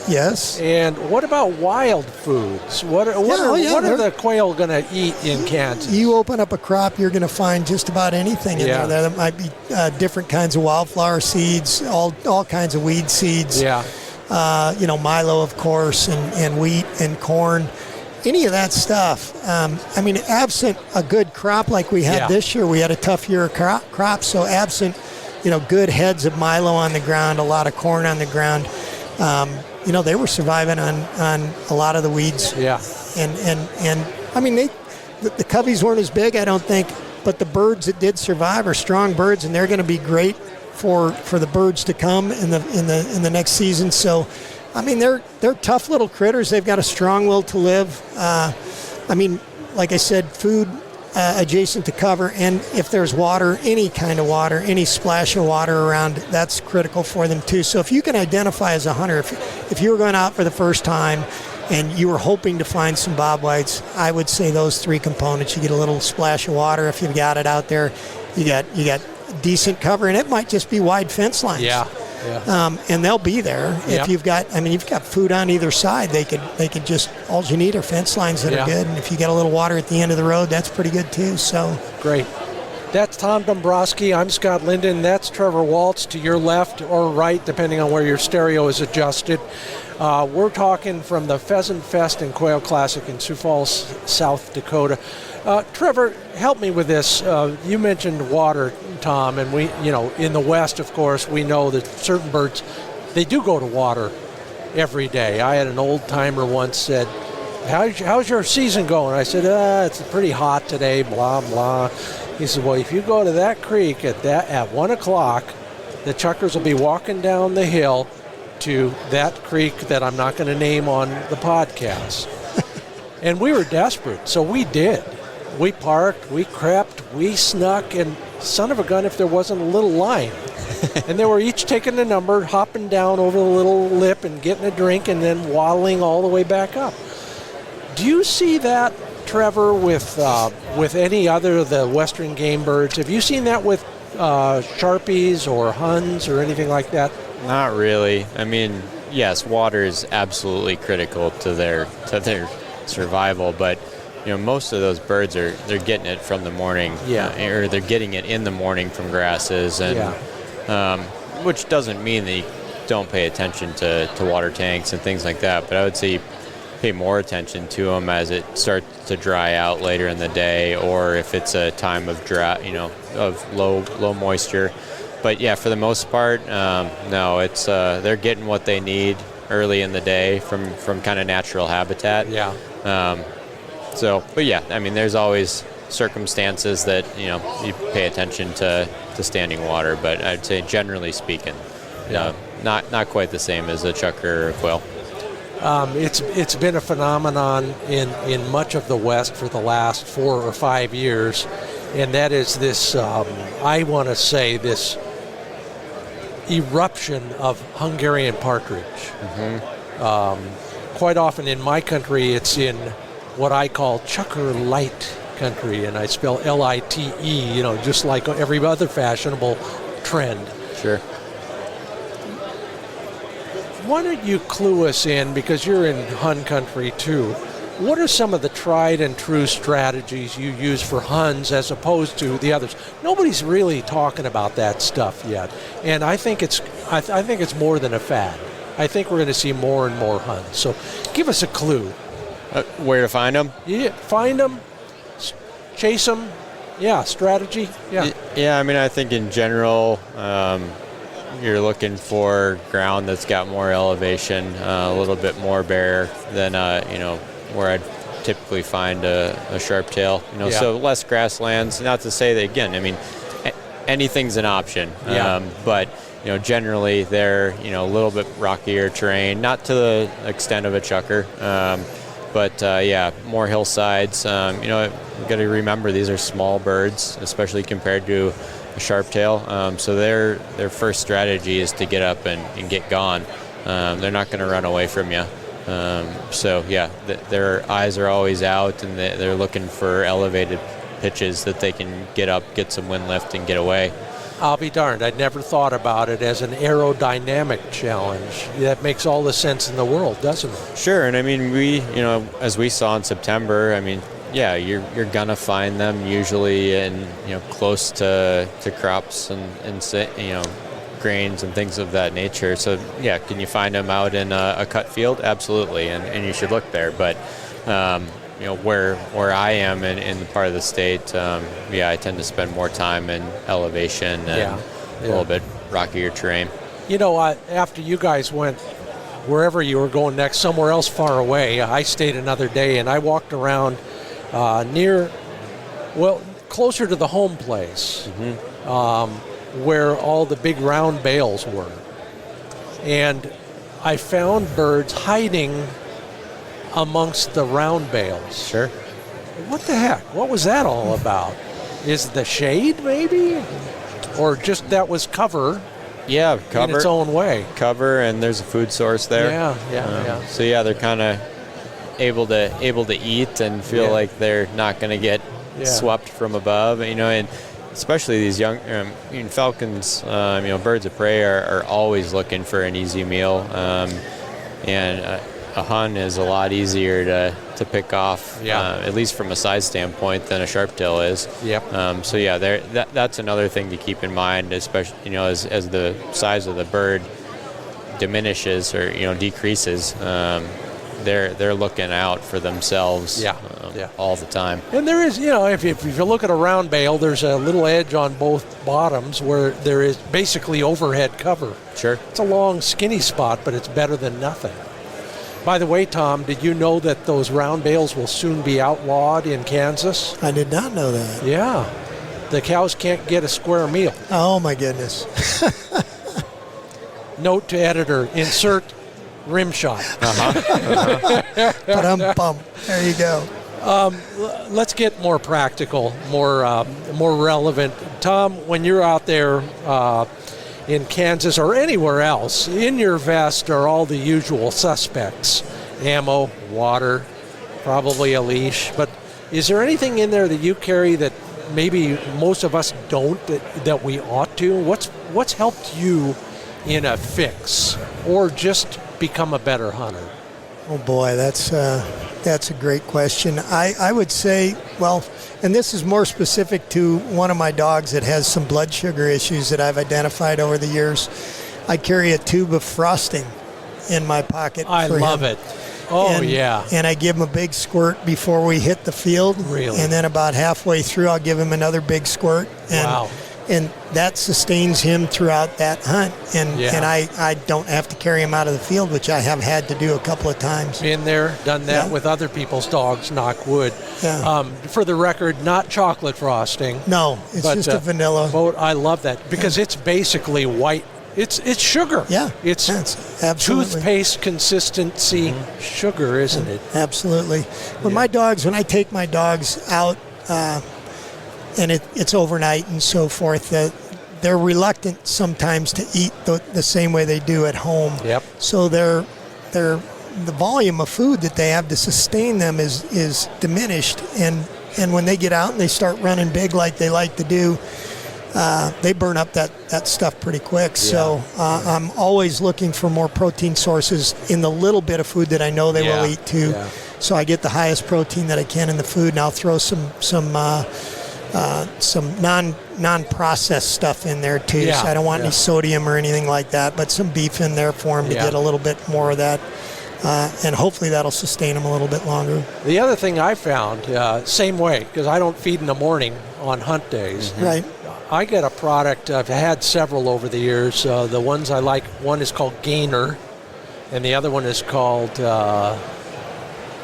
Yes. And what about wild foods? What are the quail going to eat in Kansas? You open up a crop, you're going to find just about anything in there. There might be different kinds of wildflower seeds, all kinds of weed seeds. Yeah. Milo, of course, and wheat and corn. Any of that stuff. Absent a good crop like we had this year, we had a tough year of crops. So absent, good heads of Milo on the ground, a lot of corn on the ground. They were surviving on a lot of the weeds. Yeah. And the coveys weren't as big, I don't think, but the birds that did survive are strong birds, and they're going to be great for the birds to come in the next season. So, they're tough little critters. They've got a strong will to live. Like I said, food adjacent to cover, and if there's water, any kind of water, any splash of water around, that's critical for them too. So if you can identify as a hunter, if you were going out for the first time and you were hoping to find some bobwhites, I would say those 3 components. You get a little splash of water if you've got it out there. You got decent cover, and it might just be wide fence lines. Yeah. And they'll be there if you've got food on either side. They could just, all you need are fence lines that are good. And if you get a little water at the end of the road, that's pretty good too. So great. That's Tom Dombroski. I'm Scott Linden. That's Trevor Walz to your left or right, depending on where your stereo is adjusted. We're talking from the Pheasant Fest and Quail Classic in Sioux Falls, South Dakota. Trevor, help me with this. You mentioned water, Tom, and we, in the West, of course, we know that certain birds, they do go to water every day. I had an old timer once said, how's your season going? I said, it's pretty hot today, blah, blah. He said, well, if you go to that creek at 1 o'clock, the chuckers will be walking down the hill to that creek that I'm not going to name on the podcast. And we were desperate, so we did. We parked, we crept, we snuck, and son of a gun if there wasn't a little line. And they were each taking a number, hopping down over the little lip and getting a drink and then waddling all the way back up. Do you see that, Trevor, with any other of the western game birds? Have you seen that with Sharpies or Huns or anything like that? Not really. Yes, water is absolutely critical to their survival, but most of those birds they're getting it from the morning, or they're getting it in the morning from grasses, and which doesn't mean they don't pay attention to water tanks and things like that. But I would say pay more attention to them as it starts to dry out later in the day, or if it's a time of drought, of low moisture. But yeah, for the most part, no, it's they're getting what they need early in the day from kind of natural habitat. Yeah. There's always circumstances that you pay attention to standing water, but I'd say generally speaking, not quite the same as a chucker or a quail. It's been a phenomenon in much of the West for the last 4 or 5 years, and that is this. I want to say this eruption of Hungarian partridge. Mm-hmm. Quite often in my country, it's in what I call chucker light country, and I spell L-I-T-E, just like every other fashionable trend. Sure. why don't you clue us in, because you're in Hun country too. What are some of the tried and true strategies you use for Huns as opposed to the others? Nobody's really talking about that stuff yet, and I think it's more than a fad. I think we're going to see more and more Huns. So, give us a clue. Where to find them? Yeah, find them, chase them. Yeah, strategy. Yeah. Yeah, I mean, I think in general, you're looking for ground that's got more elevation, a little bit more bare than where I'd typically find a sharptail. So less grasslands. Not to say that, again, I mean, anything's an option. But generally they're a little bit rockier terrain, not to the extent of a chucker, but more hillsides. We've got to remember these are small birds, especially compared to a sharptail. So their first strategy is to get up and get gone. They're not going to run away from you. Their eyes are always out, and they're looking for elevated pitches that they can get up, get some wind lift, and get away. I'll be darned. I'd never thought about it as an aerodynamic challenge. That makes all the sense in the world, doesn't it? Sure, and I mean, as we saw in September, I mean, you're gonna find them usually in close to crops and grains and things of that nature. So can you find them out in a cut field? Absolutely, and you should look there. But where I am in the part of the state, I tend to spend more time in elevation and a little bit rockier terrain. After you guys went wherever you were going next, somewhere else far away, I stayed another day and I walked around closer to the home place. Where all the big round bales were. And I found birds hiding amongst the round bales. Sure. What the heck? What was that all about? Is the shade maybe? Or just that was cover? Yeah, cover. In its own way. Cover, and there's a food source there. Yeah. So they're kind of able to eat and feel like they're not going to get swept from above, and especially these young falcons, birds of prey are always looking for an easy meal, and a Hun is a lot easier to pick off, at least from a size standpoint, than a sharptail is. Yep. That's another thing to keep in mind, especially as the size of the bird diminishes or decreases. They're looking out for themselves all the time. And there is, if you look at a round bale, there's a little edge on both bottoms where there is basically overhead cover. Sure. It's a long, skinny spot, but it's better than nothing. By the way, Tom, did you know that those round bales will soon be outlawed in Kansas? I did not know that. Yeah. The cows can't get a square meal. Oh, my goodness. Note to editor, insert rim shot. Ba-dum-bum. There you go. Let's get more practical, more relevant. Tom, when you're out there in Kansas or anywhere else, in your vest are all the usual suspects: ammo, water, probably a leash. But is there anything in there that you carry that maybe most of us don't, that we ought to? What's helped you in a fix, or just become a better hunter? Oh boy, that's a great question. I would say, and this is more specific to one of my dogs that has some blood sugar issues that I've identified over the years. I carry a tube of frosting in my pocket. I love it. Oh, yeah. And I give him a big squirt before we hit the field. Really? And then about halfway through, I'll give him another big squirt. And wow. And that sustains him throughout that hunt. And I don't have to carry him out of the field, which I have had to do a couple of times. Been there, done that with other people's dogs, knock wood. Yeah. For the record, not chocolate frosting. No, it's just a vanilla. I love that because it's basically white. It's sugar. Yeah. It's absolutely toothpaste consistency sugar, isn't it? Absolutely. When I take my dogs out, and it's overnight and so forth, they're reluctant sometimes to eat the same way they do at home. Yep. So the volume of food that they have to sustain them is diminished, and when they get out and they start running big like they like to do, they burn up that stuff pretty quick. So I'm always looking for more protein sources in the little bit of food that I know they will eat too. Yeah. So I get the highest protein that I can in the food, and I'll throw some non-processed stuff in there too. So I don't want any sodium or anything like that, but some beef in there for them to get a little bit more of that. And hopefully that'll sustain them a little bit longer. The other thing I found, same way, because I don't feed in the morning on hunt days. Mm-hmm. Right. I get a product, I've had several over the years. The ones I like, one is called Gainer, and the other one is called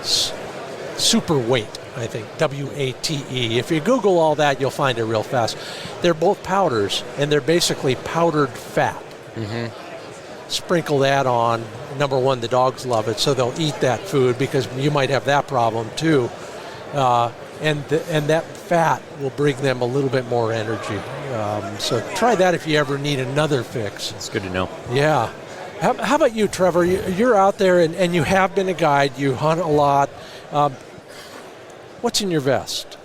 Super Weight, I think, W-A-T-E. If you Google all that, you'll find it real fast. They're both powders, and they're basically powdered fat. Mm-hmm. Sprinkle that on. Number one, the dogs love it, so they'll eat that food, because you might have that problem too. And that fat will bring them a little bit more energy. So try that if you ever need another fix. It's good to know. Yeah. How about you, Trevor? You're out there, and you have been a guide. You hunt a lot. What's in your vest?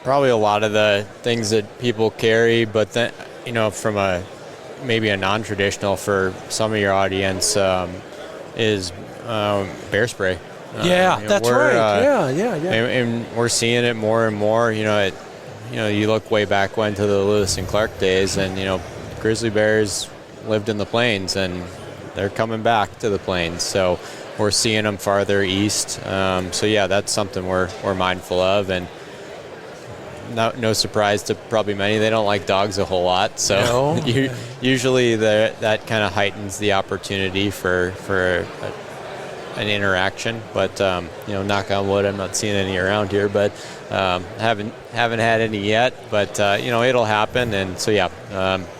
Probably a lot of the things that people carry, but then, from maybe a non-traditional for some of your audience is bear spray. That's right. And we're seeing it more and more. You look way back when to the Lewis and Clark days, and grizzly bears lived in the plains, and they're coming back to the plains. So we're seeing them farther east. That's something we're mindful of, and no surprise to probably many. They don't like dogs a whole lot, so usually that kind of heightens the opportunity for an interaction. But knock on wood, I'm not seeing any around here, but haven't had any yet. But it'll happen, and so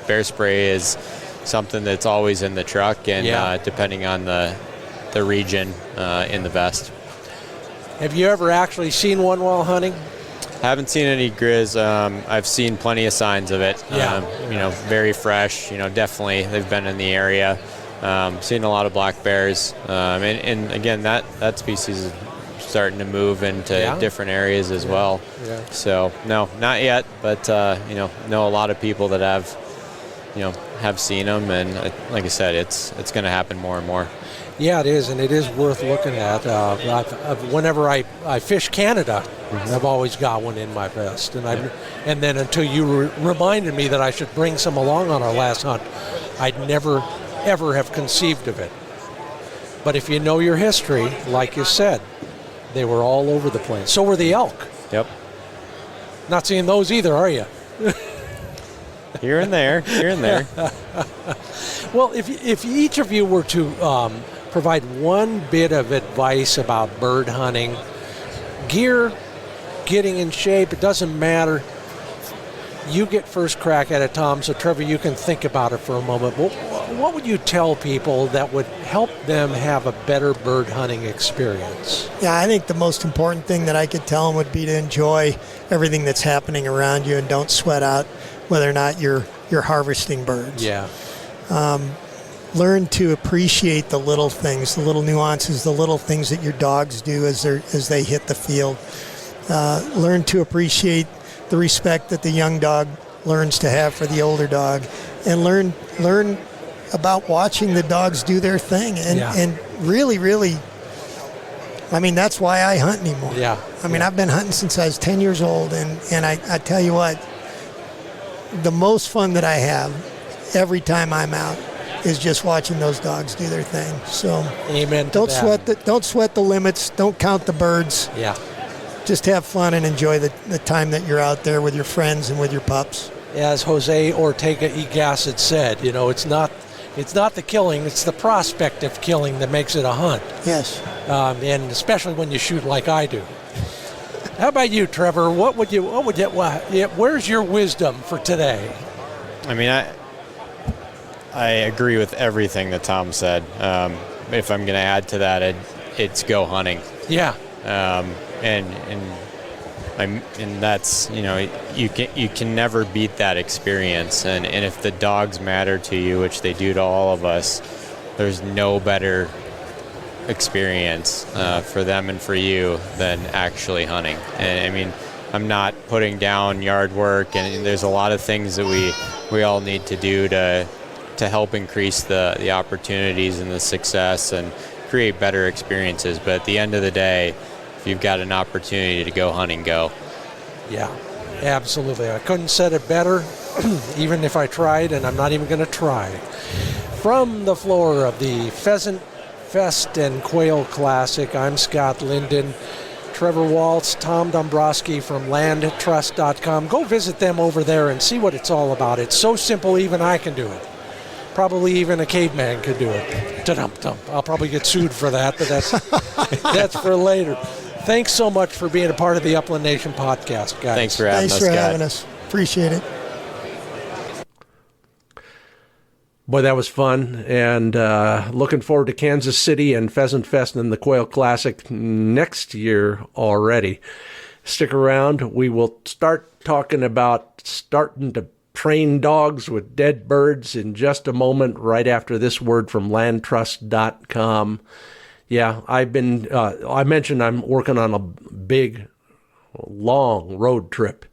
bear spray is something that's always in the truck, and depending on the region, in the vest. Have you ever actually seen one while hunting? Haven't seen any grizz. I've seen plenty of signs of it. Very fresh. Definitely they've been in the area. Seen a lot of black bears, and again that species is starting to move into different areas as well. Yeah. So no, not yet, but know a lot of people that have seen them, and like I said, it's going to happen more and more. Yeah, it is, and it is worth looking at. Whenever I fish Canada, I've always got one in my vest, and then until you reminded me that I should bring some along on our last hunt, I'd never ever have conceived of it. But if you know your history, like you said, they were all over the place. So were the elk. Yep. Not seeing those either, are you? Here and there. Well, if each of you were to provide one bit of advice about bird hunting, gear, getting in shape, it doesn't matter. You get first crack at it, Tom, so Trevor, you can think about it for a moment. What would you tell people that would help them have a better bird hunting experience? Yeah, I think the most important thing that I could tell them would be to enjoy everything that's happening around you, and don't sweat out whether or not you're harvesting birds. Yeah. Learn to appreciate the little things, the little nuances, the little things that your dogs do as they hit the field. Learn to appreciate the respect that the young dog learns to have for the older dog, and learn about watching the dogs do their thing, and really, I mean, that's why I hunt anymore. Yeah. I mean, I've been hunting since I was 10 years old, and I tell you what, the most fun that I have every time I'm out is just watching those dogs do their thing. So amen. Don't sweat the limits. Don't count the birds. Yeah. Just have fun and enjoy the time that you're out there with your friends and with your pups. As Jose Ortega y Gasset said, it's not the killing, it's the prospect of killing that makes it a hunt. Yes. And especially when you shoot like I do. How about you, Trevor? Where's your wisdom for today? I mean, I agree with everything that Tom said. If I'm going to add to that, it's go hunting. Yeah. And that's, you can never beat that experience. And if the dogs matter to you, which they do to all of us, there's no better experience for them and for you than actually hunting. And I mean, I'm not putting down yard work, and there's a lot of things that we all need to do to help increase the opportunities and the success and create better experiences. But at the end of the day, if you've got an opportunity to go hunting, go. Yeah, absolutely. I couldn't said it better, even if I tried, and I'm not even going to try. From the floor of the Pheasant Fest and Quail Classic, I'm Scott Linden. Trevor Walz, Tom Dombroski from landtrust.com. Go visit them over there and see what it's all about. It's so simple, even I can do it. Probably even a caveman could do it. Da-dum-dum. I'll probably get sued for that, but that's for later. Thanks so much for being a part of the Upland Nation podcast, guys. Thanks for having us, Scott. Appreciate it. Boy, that was fun, and looking forward to Kansas City and Pheasant Fest and the Quail Classic next year already. Stick around. We will start talking about starting to train dogs with dead birds in just a moment, right after this word from landtrust.com. Yeah, I mentioned I'm working on a big, long road trip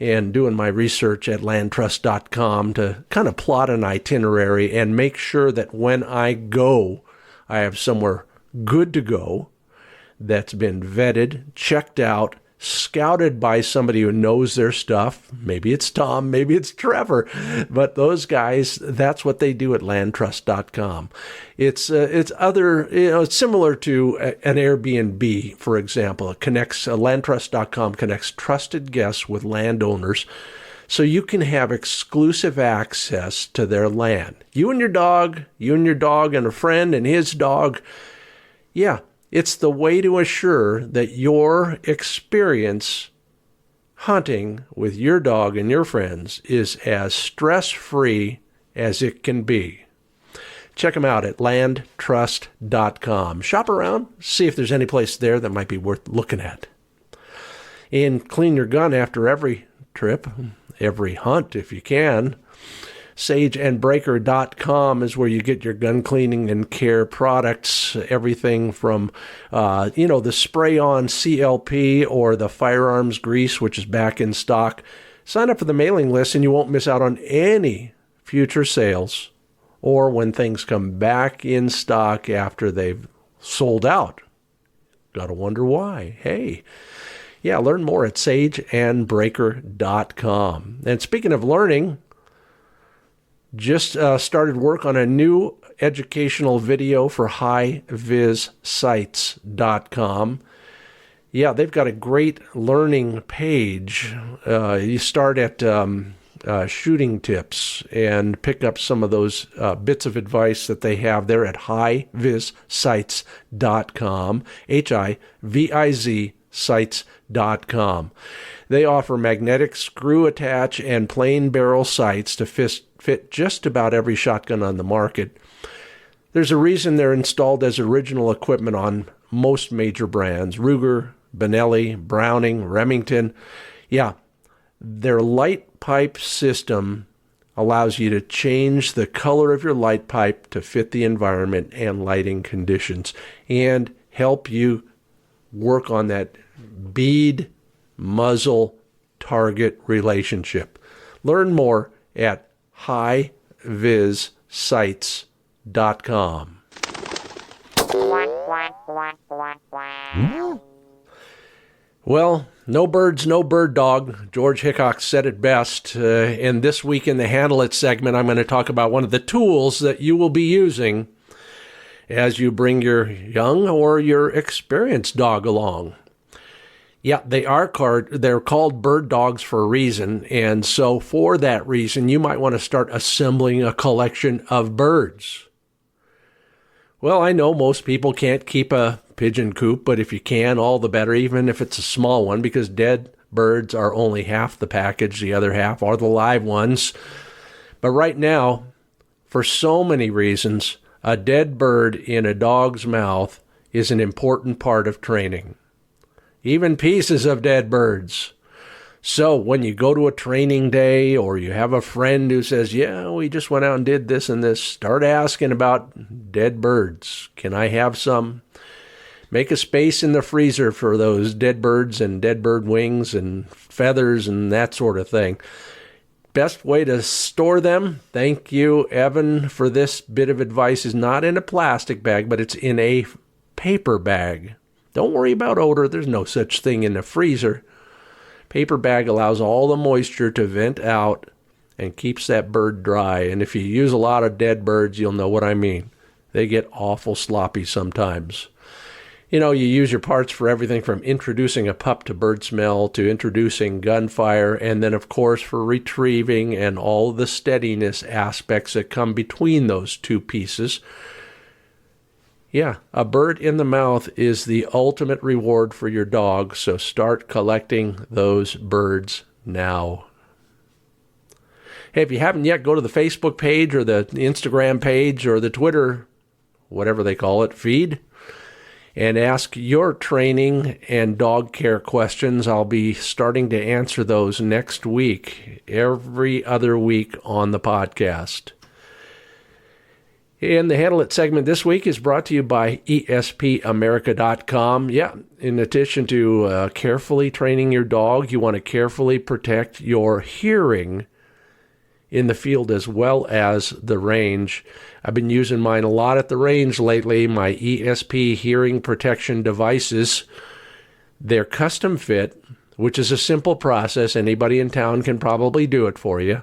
and doing my research at landtrust.com to kind of plot an itinerary and make sure that when I go, I have somewhere good to go that's been vetted, checked out, scouted by somebody who knows their stuff. Maybe it's Tom, maybe it's Trevor, but those guys, that's what they do at landtrust.com. It's other, it's similar to an Airbnb, for example. It connects, landtrust.com connects trusted guests with landowners, so you can have exclusive access to their land. You and your dog and a friend and his dog. Yeah. It's the way to assure that your experience hunting with your dog and your friends is as stress-free as it can be. Check them out at landtrust.com. Shop around, see if there's any place there that might be worth looking at. And clean your gun after every trip, every hunt if you can. SageandBreaker.com is where you get your gun cleaning and care products, everything from, the spray-on CLP or the firearms grease, which is back in stock. Sign up for the mailing list and you won't miss out on any future sales or when things come back in stock after they've sold out. Gotta wonder why. Hey. Yeah, learn more at SageandBreaker.com. And speaking of learning, just started work on a new educational video for HiVizSites.com. Yeah, they've got a great learning page. You start at shooting tips and pick up some of those bits of advice that they have there at HiVizSites.com, HiViz sights.com. They offer magnetic screw attach and plain barrel sights to fit just about every shotgun on the market. There's a reason they're installed as original equipment on most major brands: Ruger, Benelli, Browning, Remington. Yeah, their light pipe system allows you to change the color of your light pipe to fit the environment and lighting conditions and help you work on that bead muzzle target relationship. Learn more at HiVizSites.com. Well, no birds, no bird dog. George Hickok said it best. And this week in the Handle It segment, I'm going to talk about one of the tools that you will be using as you bring your young or your experienced dog along. Yeah, they're called bird dogs for a reason, and so for that reason, you might want to start assembling a collection of birds. Well, I know most people can't keep a pigeon coop, but if you can, all the better, even if it's a small one, because dead birds are only half the package, the other half are the live ones. But right now, for so many reasons, a dead bird in a dog's mouth is an important part of training. Even pieces of dead birds. So when you go to a training day or you have a friend who says, yeah, we just went out and did this and this, start asking about dead birds. Can I have some? Make a space in the freezer for those dead birds and dead bird wings and feathers and that sort of thing. Best way to store them, thank you, Evan, for this bit of advice, is not in a plastic bag, but it's in a paper bag. Don't worry about odor. There's no such thing in the freezer. Paper bag allows all the moisture to vent out and keeps that bird dry. And if you use a lot of dead birds, you'll know what I mean. They get awful sloppy sometimes. You know, you use your parts for everything from introducing a pup to bird smell to introducing gunfire, and then, of course, for retrieving and all the steadiness aspects that come between those two pieces. Yeah, a bird in the mouth is the ultimate reward for your dog, so start collecting those birds now. Hey, if you haven't yet, go to the Facebook page or the Instagram page or the Twitter, whatever they call it, feed, and ask your training and dog care questions. I'll be starting to answer those next week, every other week on the podcast. And the Handle It segment this week is brought to you by ESPAmerica.com. Yeah, in addition to carefully training your dog, you want to carefully protect your hearing in the field as well as the range. I've been using mine a lot at the range lately, my ESP hearing protection devices. They're custom fit, which is a simple process. Anybody in town can probably do it for you.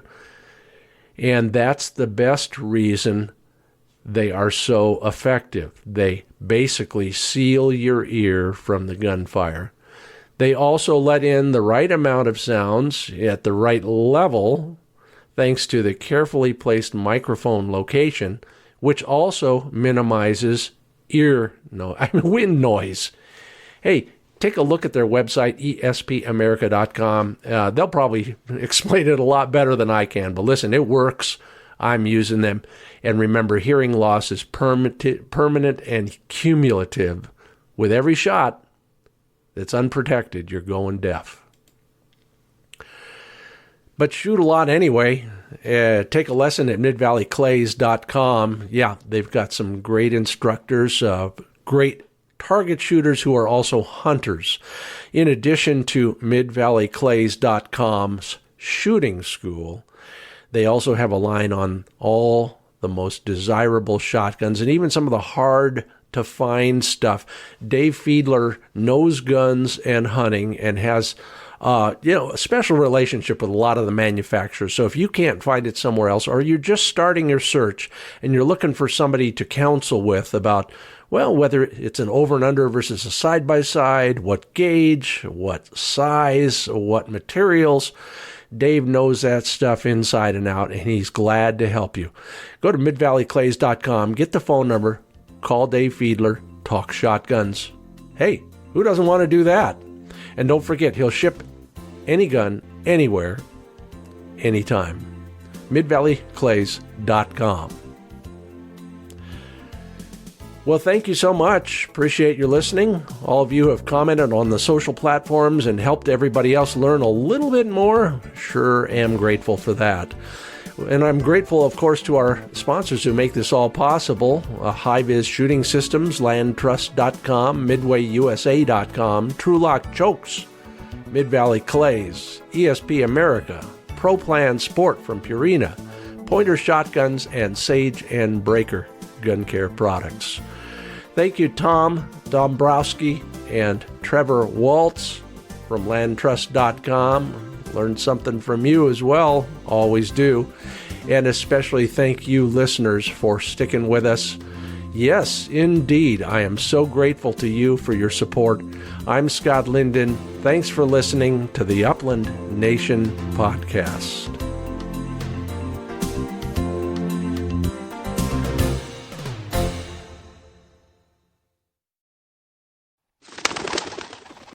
And that's the best reason they are so effective. They basically seal your ear from the gunfire. They also let in the right amount of sounds at the right level, thanks to the carefully placed microphone location, which also minimizes wind noise. Hey, take a look at their website, ESPAmerica.com. They'll probably explain it a lot better than I can, but listen, it works. I'm using them. And remember, hearing loss is permanent and cumulative. With every shot that's unprotected, you're going deaf. But shoot a lot anyway. Take a lesson at midvalleyclays.com. Yeah, they've got some great instructors, great target shooters who are also hunters. In addition to midvalleyclays.com's shooting school, they also have a line on all the most desirable shotguns and even some of the hard-to-find stuff. Dave Fiedler knows guns and hunting and has a special relationship with a lot of the manufacturers. So if you can't find it somewhere else, or you're just starting your search and you're looking for somebody to counsel with about, well, whether it's an over and under versus a side-by-side, what gauge, what size, what materials, Dave knows that stuff inside and out, and he's glad to help you. Go to midvalleyclays.com, get the phone number, call Dave Fiedler, talk shotguns. Hey, who doesn't want to do that? And don't forget, he'll ship any gun, anywhere, anytime. midvalleyclays.com. Well, thank you so much. Appreciate your listening. All of you have commented on the social platforms and helped everybody else learn a little bit more. Sure am grateful for that. And I'm grateful, of course, to our sponsors who make this all possible. HiViz Shooting Systems, LandTrust.com, MidwayUSA.com, TrulockChokes, Mid-Valley Clays, ESPAmerica, Pro Plan Sport from Purina, Pointer Shotguns, and Sage and Breaker Gun Care Products. Thank you, Tom Dombroski and Trevor Walz from LandTrust.com. Learned something from you as well, always do. And especially thank you, listeners, for sticking with us. Yes, indeed, I am so grateful to you for your support. I'm Scott Linden. Thanks for listening to the Upland Nation Podcast.